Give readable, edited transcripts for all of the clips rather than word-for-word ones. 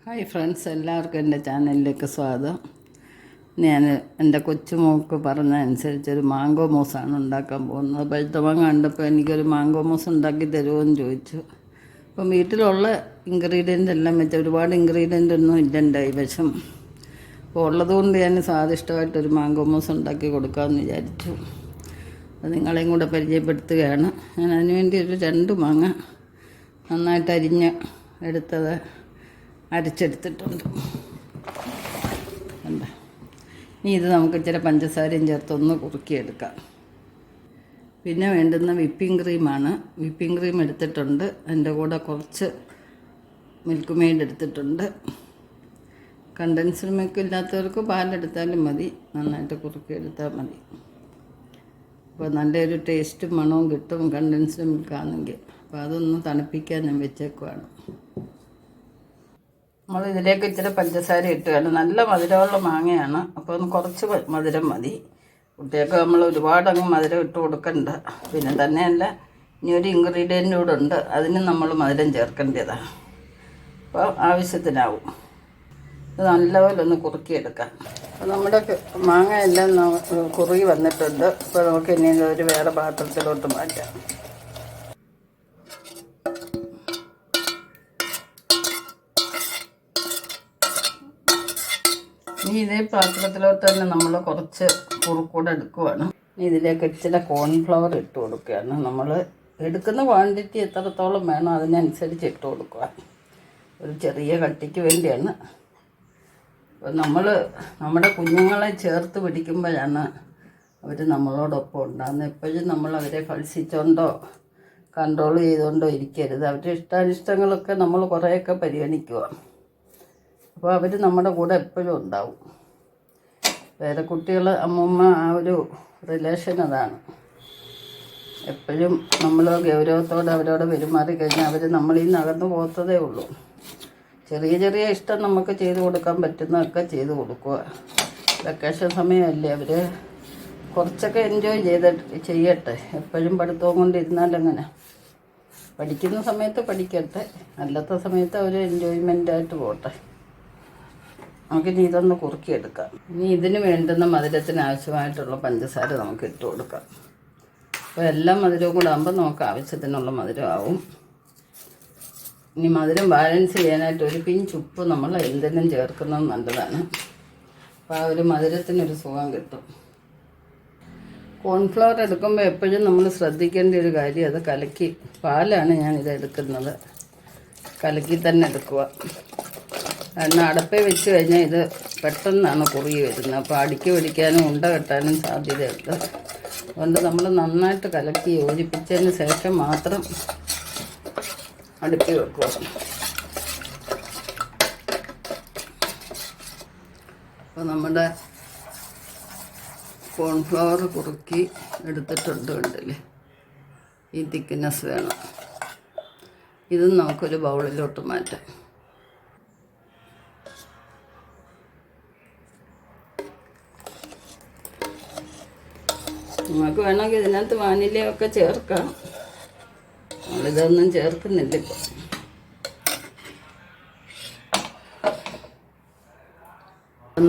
Hi friends, എല്ലാവർക്കും എൻ്റെ ചാനലിലേക്ക് സ്വാഗതം. ഞാൻ എൻ്റെ കൊച്ചുമോൾക്ക് പറഞ്ഞ അനുസരിച്ചൊരു മാംഗോ മൂസാണ് ഉണ്ടാക്കാൻ പോകുന്നത്. പഴുത്ത മാങ്ങ കണ്ടപ്പോൾ എനിക്കൊരു മാംഗോ മൂസ് ഉണ്ടാക്കി തരുമോയെന്ന് ചോദിച്ചു. അപ്പം വീട്ടിലുള്ള ഇൻഗ്രീഡിയൻ്റ് എല്ലാം വെച്ച് ഒരുപാട് ഇൻഗ്രീഡിയൻ്റ് ഒന്നും ഇല്ലണ്ടായി വശം. അപ്പോൾ ഉള്ളതുകൊണ്ട് ഞാൻ സ്വാദിഷ്ടമായിട്ടൊരു മാംഗോ മൂസ് ഉണ്ടാക്കി കൊടുക്കാമെന്ന് വിചാരിച്ചു. അത് നിങ്ങളെയും കൂടെ പരിചയപ്പെടുത്തുകയാണ്. ഞാൻ അതിനുവേണ്ടി ഒരു 2 മാങ്ങ നന്നായിട്ട് അരിഞ്ഞ് എടുത്തത് അരച്ചെടുത്തിട്ടുണ്ട്. കണ്ട, ഇനി ഇത് നമുക്ക് ഇച്ചിരി പഞ്ചസാരയും ചേർത്തൊന്ന് കുറുക്കിയെടുക്കാം. പിന്നെ വേണ്ടുന്ന വിപ്പിംഗ് ക്രീമാണ്. വിപ്പിംഗ് ക്രീം എടുത്തിട്ടുണ്ട്. അതിൻ്റെ കൂടെ കുറച്ച് മിൽക്ക് മെയ്ഡ് എടുത്തിട്ടുണ്ട്. കണ്ടൻസ്ഡ് മിൽക്ക് ഇല്ലാത്തവർക്ക് പാലെടുത്താലും മതി, നന്നായിട്ട് കുറുക്കിയെടുത്താൽ മതി. അപ്പോൾ നല്ലൊരു ടേസ്റ്റും മണവും കിട്ടും കണ്ടൻസ്ഡ് മിൽക്കാണെങ്കിൽ. അപ്പോൾ അതൊന്ന് തണുപ്പിക്കാൻ ഞാൻ വെച്ചേക്കുവാണ്. നമ്മൾ ഇതിലേക്ക് ഇച്ചിരി പഞ്ചസാര ഇട്ടുകയാണ്. നല്ല മധുരമുള്ള മാങ്ങയാണ്, അപ്പോൾ ഒന്ന് കുറച്ച് മധുരം മതി. കുട്ടികൾക്ക് നമ്മൾ ഒരുപാട് അങ്ങ് മധുരം ഇട്ട് കൊടുക്കണ്ട. പിന്നെ തന്നെയല്ല, ഇനി ഒരു ഇൻഗ്രീഡിയൻ്റ് കൂടെ ഉണ്ട്, അതിന് നമ്മൾ മധുരം ചേർക്കേണ്ടതാണ്. അപ്പോൾ ആവശ്യത്തിനാവും. ഇത് നല്ലപോലെ ഒന്ന് കുറുക്കിയെടുക്കാം. അപ്പോൾ നമ്മുടെ മാങ്ങ എല്ലാം കുറുകി വന്നിട്ടുണ്ട്. അപ്പോൾ നമുക്ക് ഇനി ഒരു വേറെ പാത്രത്തിലോട്ട് മാറ്റാം. ഇനി ഇതേ പാത്രത്തിലോട്ട് തന്നെ നമ്മൾ കുറച്ച് കുറുക്കൂടെ എടുക്കുവാണ്. ഇനി ഇതിലേക്ക് ഇച്ചിരി കോൺഫ്ലവർ ഇട്ട് കൊടുക്കുകയാണ്. നമ്മൾ എടുക്കുന്ന ക്വാണ്ടിറ്റി എത്രത്തോളം വേണോ അതിനനുസരിച്ച് ഇട്ട് കൊടുക്കുക. ഒരു ചെറിയ കട്ടിക്ക് വേണ്ടിയാണ്. അപ്പോൾ നമ്മൾ നമ്മുടെ കുഞ്ഞുങ്ങളെ ചേർത്ത് പിടിക്കുമ്പോഴാണ് അവർ നമ്മളോടൊപ്പം ഉണ്ടാകുന്നത്. എപ്പോഴും നമ്മൾ അവരെ ഭത്സിച്ചുകൊണ്ടോ കൺട്രോൾ ചെയ്തുകൊണ്ടോ ഇരിക്കരുത്. അവരുടെ ഇഷ്ടാനിഷ്ടങ്ങളൊക്കെ നമ്മൾ കുറേയൊക്കെ പരിഗണിക്കുക. അപ്പോൾ അവർ നമ്മുടെ കൂടെ എപ്പോഴും ഉണ്ടാവും. വേറെ കുട്ടികൾ അമ്മൂമ്മ ആ ഒരു റിലേഷൻ അതാണ്. എപ്പോഴും നമ്മൾ ഗൗരവത്തോടെ അവരോട് പെരുമാറി കഴിഞ്ഞാൽ അവർ നമ്മളിൽ നിന്ന് അകന്നു പോകത്തതേ ഉള്ളൂ. ചെറിയ ചെറിയ ഇഷ്ടം നമുക്ക് ചെയ്ത് കൊടുക്കാൻ പറ്റുന്നതൊക്കെ ചെയ്ത് കൊടുക്കുക. വെക്കേഷൻ സമയമല്ലേ, അവർ കുറച്ചൊക്കെ എൻജോയ് ചെയ്യട്ടെ. എപ്പോഴും പഠിത്തവും കൊണ്ടിരുന്നാൽ എങ്ങനെ? പഠിക്കുന്ന സമയത്ത് പഠിക്കട്ടെ, അല്ലാത്ത സമയത്ത് അവർ എൻജോയ്മെൻ്റായിട്ട് പോട്ടെ. നമുക്കിനി ഇതൊന്ന് കുറുക്കിയെടുക്കാം. ഇനി ഇതിന് വേണ്ടുന്ന മധുരത്തിന് ആവശ്യമായിട്ടുള്ള പഞ്ചസാര നമുക്ക് ഇട്ട് കൊടുക്കാം. അപ്പോൾ എല്ലാ മധുരവും കൂടെ ആകുമ്പോൾ നമുക്ക് ആവശ്യത്തിനുള്ള മധുരമാവും. ഇനി മധുരം ബാലൻസ് ചെയ്യാനായിട്ട് ഒരു പിഞ്ച് ഉപ്പ് നമ്മൾ എന്തെങ്കിലും ചേർക്കുന്നത് നല്ലതാണ്. അപ്പോൾ ആ ഒരു മധുരത്തിനൊരു സുഖം കിട്ടും. കോൺഫ്ലവർ എടുക്കുമ്പോൾ എപ്പോഴും നമ്മൾ ശ്രദ്ധിക്കേണ്ട ഒരു കാര്യം, അത് കലക്കി, പാലാണ് ഞാനിത് എടുക്കുന്നത്, കലക്കി തന്നെ എടുക്കുക. കാരണം അടപ്പേ വെച്ച് കഴിഞ്ഞാൽ ഇത് പെട്ടെന്നാണ് കുറുകി വരുന്നത്. അപ്പോൾ അടിക്ക് പിടിക്കാനും ഉണ്ട കെട്ടാനും സാധ്യതയുണ്ട്. അതുകൊണ്ട് നമ്മൾ നന്നായിട്ട് കലക്കി യോജിപ്പിച്ചതിന് ശേഷം മാത്രം അടുപ്പി വെക്കുക. അപ്പോൾ നമ്മുടെ കോൺഫ്ലവർ കുറുക്കി എടുത്തിട്ടുണ്ട്. കണ്ടില്ലേ, ഈ തിക്നെസ് വേണം. ഇതും നമുക്കൊരു ബൗളിലോട്ട് മാറ്റാം. നമുക്ക് വേണമെങ്കിൽ ഇതിനകത്ത് വാനിലയൊക്കെ ചേർക്കാം. നമ്മളിതൊന്നും ചേർക്കുന്നില്ല ഇപ്പോൾ.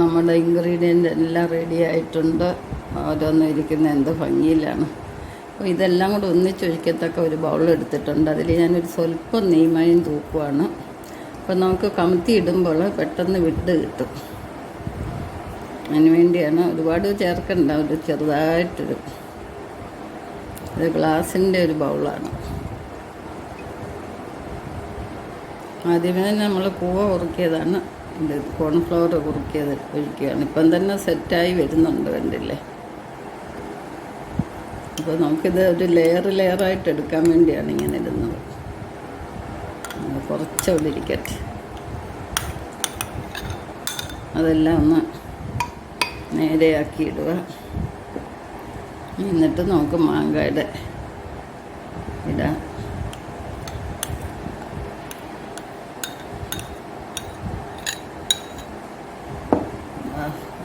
നമ്മുടെ ഇൻഗ്രീഡിയൻ്റ് എല്ലാം റെഡി ആയിട്ടുണ്ട്. ഓരോന്നും ഇരിക്കുന്ന എന്ത് ഭംഗിയിലാണ്. അപ്പോൾ ഇതെല്ലാം കൂടെ ഒന്നിച്ചൊഴിക്കത്തക്ക ഒരു ബൗൾ എടുത്തിട്ടുണ്ട്. അതിൽ ഞാനൊരു സ്വല്പം നെയ്മയം തൂക്കുവാണ്. അപ്പോൾ നമുക്ക് കമത്തി ഇടുമ്പോൾ പെട്ടെന്ന് വിട്ട് കിട്ടും. അതിന് വേണ്ടിയാണ്. ഒരുപാട് ചേർക്കണ്ട, ഒരു ചെറുതായിട്ടൊരു, ഇത് ഗ്ലാസിൻ്റെ ഒരു ബൗളാണ്. ആദ്യമേ തന്നെ നമ്മൾ കൂവ കുറുക്കിയതാണ്, ഇത് കോൺഫ്ലവർ കുറുക്കിയത് ഒഴിക്കുകയാണ്. ഇപ്പം തന്നെ സെറ്റായി വരുന്നുണ്ട്, കണ്ടില്ലേ. അപ്പോൾ നമുക്കിത് ഒരു ലെയറായിട്ട് എടുക്കാൻ വേണ്ടിയാണ് ഇങ്ങനെ ഇടുന്നത്. കുറച്ചവിടെ ഇരിക്കട്ടെ. അതെല്ലാം ഒന്ന് നേരെയാക്കി ഇടുക. എന്നിട്ട് നമുക്ക് മാങ്ങയുടെ ഇടാം.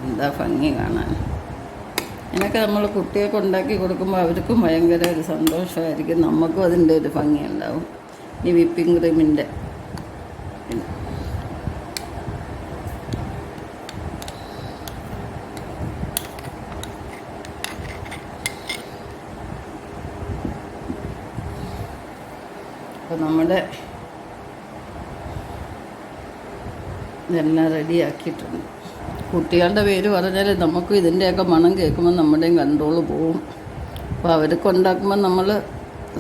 എന്താ ഭംഗി കാണാൻ. ഇതിനൊക്കെ നമ്മൾ കുട്ടികൾക്ക് ഉണ്ടാക്കി കൊടുക്കുമ്പോൾ അവർക്കും ഭയങ്കര ഒരു സന്തോഷമായിരിക്കും, നമുക്കും അതിൻ്റെ ഒരു ഭംഗി ഉണ്ടാവും. ഈ വിപ്പിംഗ് ക്രീമിൻ്റെ അപ്പോൾ നമ്മുടെ ഇതെല്ലാം റെഡിയാക്കിയിട്ടുണ്ട്. കുട്ടികളുടെ പേര് പറഞ്ഞാൽ നമുക്ക് ഇതിൻ്റെയൊക്കെ മണം കേൾക്കുമ്പോൾ നമ്മുടെയും കൺട്രോൾ പോവും. അപ്പോൾ അവർക്ക് ഉണ്ടാക്കുമ്പോൾ നമ്മൾ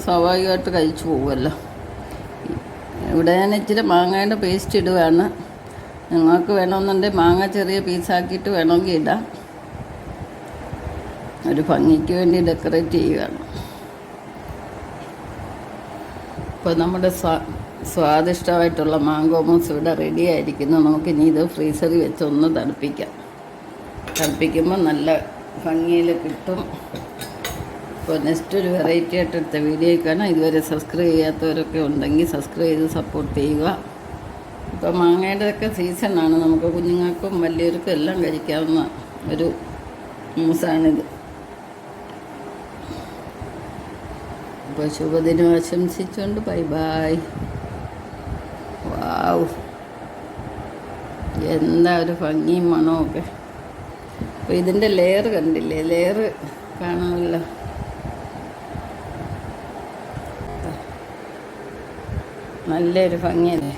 സ്വാഭാവികമായിട്ട് കഴിച്ചു പോകുമല്ലോ. ഇവിടെ ഞാൻ ഇച്ചിരി മാങ്ങയുടെ പേസ്റ്റ് ഇടുകയാണ്. നിങ്ങൾക്ക് വേണമെന്നുണ്ടെങ്കിൽ മാങ്ങ ചെറിയ പീസാക്കിയിട്ട് വേണമെങ്കിൽ ഇടാം. ഒരു ഭംഗിക്ക് വേണ്ടി ഡെക്കറേറ്റ് ചെയ്യുകയാണ്. ഇപ്പോൾ നമ്മുടെ സ്വാദിഷ്ടമായിട്ടുള്ള മാംഗോ മൂസ് ഇവിടെ റെഡി ആയിരിക്കുന്നു. നമുക്കിനി ഇത് ഫ്രീസറിൽ വെച്ച് ഒന്ന് തണുപ്പിക്കുമ്പോൾ നല്ല ഭംഗിയിൽ കിട്ടും. അപ്പോൾ നെക്സ്റ്റ് ഒരു വെറൈറ്റി ആയിട്ട് എടുത്ത വീഡിയോ കാണാം. ഇതുവരെ സബ്സ്ക്രൈബ് ചെയ്യാത്തവരൊക്കെ ഉണ്ടെങ്കിൽ സബ്സ്ക്രൈബ് ചെയ്ത് സപ്പോർട്ട് ചെയ്യുക. ഇപ്പോൾ മാങ്ങയുടെയൊക്കെ സീസണാണ്. നമുക്ക് കുഞ്ഞുങ്ങൾക്കും വലിയവർക്കും എല്ലാം കഴിക്കാവുന്ന ഒരു മൂസാണിത്. അപ്പോൾ ശുഭദിനം ആശംസിച്ചുകൊണ്ട് ബൈ ബൈ. വാവ്, എന്താ ഒരു ഭംഗിയും മണമൊക്കെ. അപ്പോൾ ഇതിൻ്റെ ലെയർ കണ്ടില്ലേ? ലെയർ കാണാമല്ലോ. നല്ലൊരു ഭംഗിയല്ലേ.